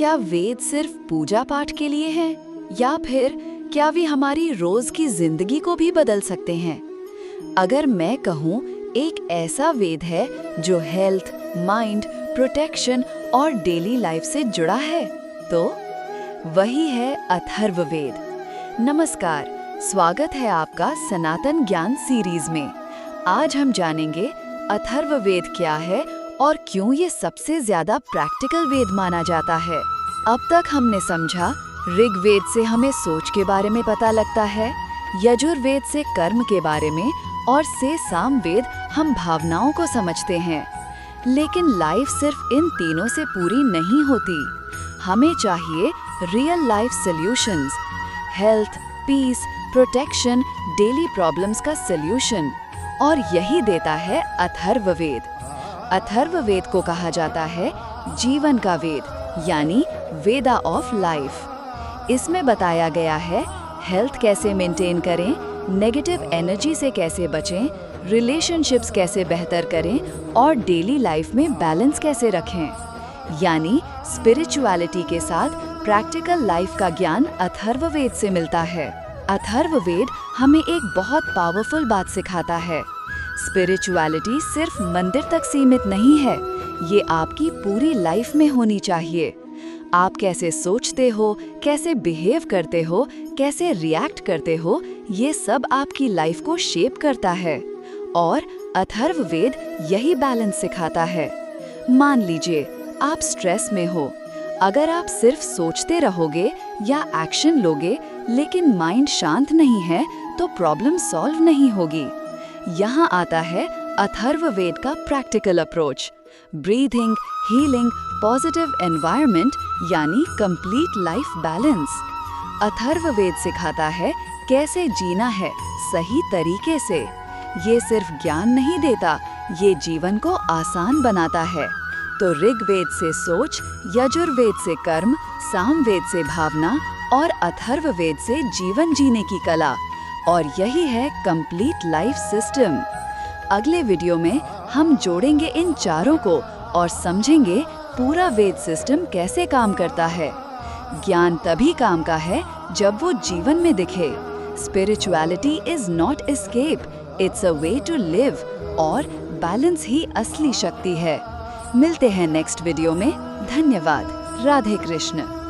क्या वेद सिर्फ पूजा पाठ के लिए हैं या फिर क्या वे हमारी रोज की जिंदगी को भी बदल सकते हैं? अगर मैं कहूँ एक ऐसा वेद है जो हेल्थ, माइंड, प्रोटेक्शन और डेली लाइफ से जुड़ा है, तो वही है अथर्ववेद। नमस्कार, स्वागत है आपका सनातन ज्ञान सीरीज में। आज हम जानेंगे अथर्ववेद क्या है और क्यों ये सबसे ज्यादा प्रैक्टिकल वेद माना जाता है। अब तक हमने समझा ऋग्वेद से हमें सोच के बारे में पता लगता है, यजुर्वेद से कर्म के बारे में और से सामवेद हम भावनाओं को समझते हैं। लेकिन लाइफ सिर्फ इन तीनों से पूरी नहीं होती। हमें चाहिए real life solutions, health, peace, protection, daily problems का सॉल्यूशन, और यही देता है अथर्ववेद। अथर्ववेद को कहा जाता है जीवन का वेद, यानी वेदा ऑफ लाइफ। इसमें बताया गया है हेल्थ कैसे मेंटेन करें, नेगेटिव एनर्जी से कैसे बचें, रिलेशनशिप्स कैसे बेहतर करें और डेली लाइफ में बैलेंस कैसे रखें। यानी स्पिरिचुअलिटी के साथ प्रैक्टिकल लाइफ का ज्ञान अथर्ववेद से मिलता है। अथर्ववेद हमें एक बहुत पावरफुल बात सिखाता है। स्पिरिचुअलिटी सिर्फ मंदिर तक सीमित नहीं है, ये आपकी पूरी लाइफ में होनी चाहिए। आप कैसे सोचते हो, कैसे बिहेव करते हो, कैसे रिएक्ट करते हो, ये सब आपकी लाइफ को शेप करता है। और अथर्ववेद यही बैलेंस सिखाता है। मान लीजिए आप स्ट्रेस में हो, अगर आप सिर्फ सोचते रहोगे या एक्शन लोगे लेकिन माइंड शांत नहीं है तो प्रॉब्लम सॉल्व नहीं होगी। यहाँ आता है अथर्ववेद का practical approach, breathing, healing, positive environment, यानी कंप्लीट लाइफ बैलेंस। अथर्ववेद सिखाता है कैसे जीना है सही तरीके से। ये सिर्फ ज्ञान नहीं देता, ये जीवन को आसान बनाता है। तो ऋग्वेद से सोच, यजुर्वेद से कर्म, सामवेद से भावना और अथर्ववेद से जीवन जीने की कला, और यही है कंप्लीट लाइफ सिस्टम। अगले वीडियो में हम जोड़ेंगे इन चारों को और समझेंगे पूरा वेद सिस्टम कैसे काम करता है। ज्ञान तभी काम का है जब वो जीवन में दिखे। Spirituality is not escape, it's a way to live, और बैलेंस ही असली शक्ति है। मिलते हैं नेक्स्ट वीडियो में। धन्यवाद। राधे कृष्ण।